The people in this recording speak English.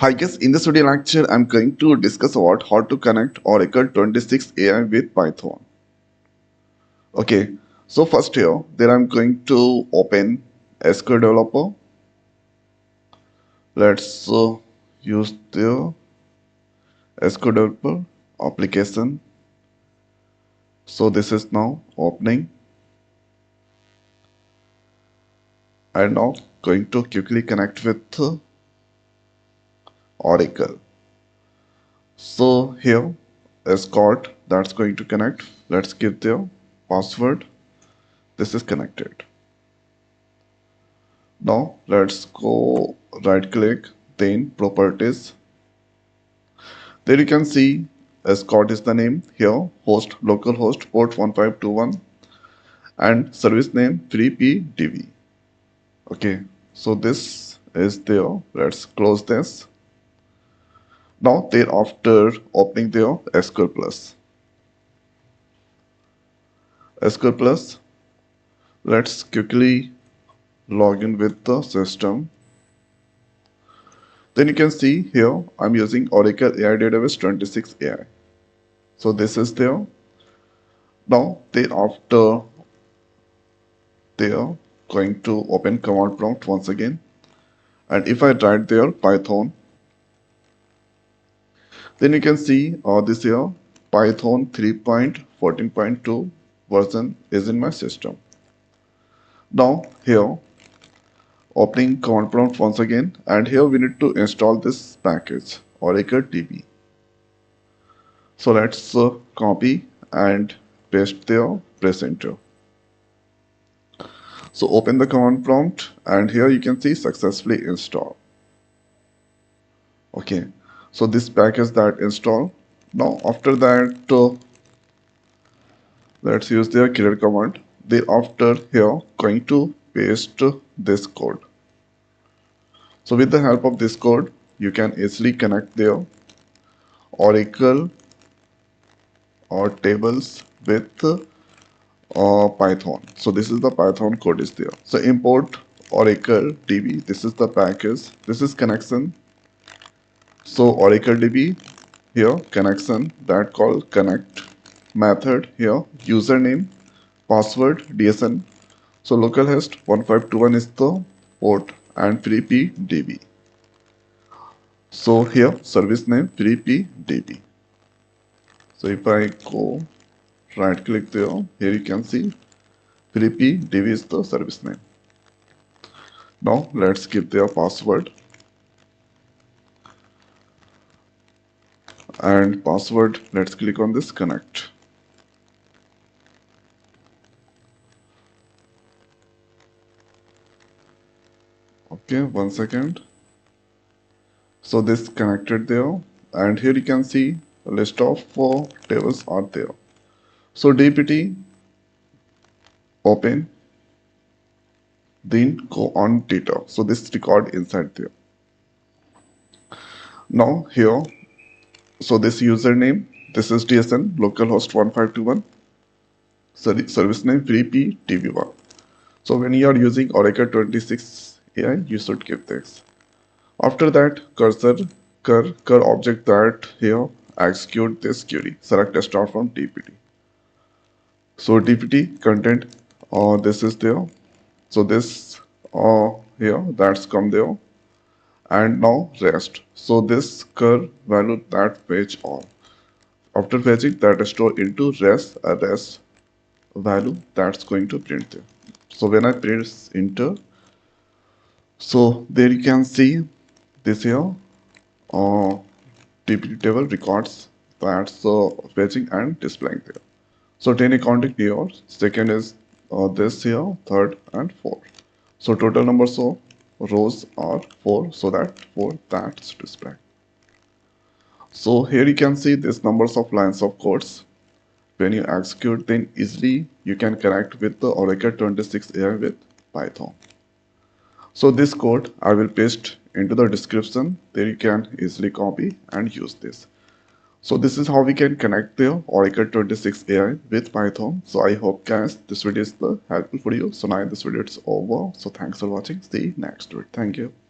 Hi guys, in this video lecture, I'm going to discuss about how to connect Oracle 26 AI with Python. Okay, so first here, then I'm going to open SQL Developer. Let's use the SQL Developer application. So this is now opening. And now going to quickly connect with Oracle. So here, escort that's going to connect. Let's give the password. This is connected. Now let's go right click, then properties. There you can see escort is the name here, host localhost port 1521 and service name freepdb. Okay, so this is there. Let's close this. Now thereafter opening there SQL Plus. SQL Plus, let's quickly log in with the system. Then you can see here I'm using Oracle AI Database 26 AI. So this is there. Now thereafter they are going to open command prompt once again. And if I write there Python, then you can see this here Python 3.14.2 version is in my system. Now here opening command prompt once again, and here we need to install this package oracledb. So let's copy and paste there, press enter. So open the command prompt, and here you can see successfully installed. Okay, so this package that install. Now after that let's use the clear command. Thereafter here going to paste this code. So with the help of this code you can easily connect their Oracle or tables with Python. So this is the Python code is there. So import Oracle DB. This is the package. This is connection. So Oracle DB here connection that called connect method here username password DSN. So localhost 1521 is the port and freepdb. So here service name freepdb. So if I go right click there, here you can see freepdb is the service name. Now let's give their password. And password, let's click on this connect. Okay, 1 second. So this connected there, and here you can see a list of tables are there. So dpt open, then go on data. So this record inside there. Now here, so this username, this is DSN localhost 1521. Service name freepdb1. So when you are using Oracle 26 AI, you should give this. After that, cur object that here execute this query. Select start from dpt. So dpt content, this is there. So this here that's come there, and now rest. So this cur value that fetch all. After fetching that store into rest value that's going to print there. So when I press enter, so there you can see this here dpt table records that's fetching and displaying there. So 10 accounting here, second is this here, third and fourth. So total numbers of rows are 4, so that 4 that's displayed. So here you can see this numbers of lines of codes. When you execute, then easily you can connect with the Oracle 26 AI with Python. So this code I will paste into the description. There you can easily copy and use this. So this is how we can connect the Oracle 26 AI with Python. So I hope guys this video is helpful for you. So now this video is over. So thanks for watching. See you next video. Thank you.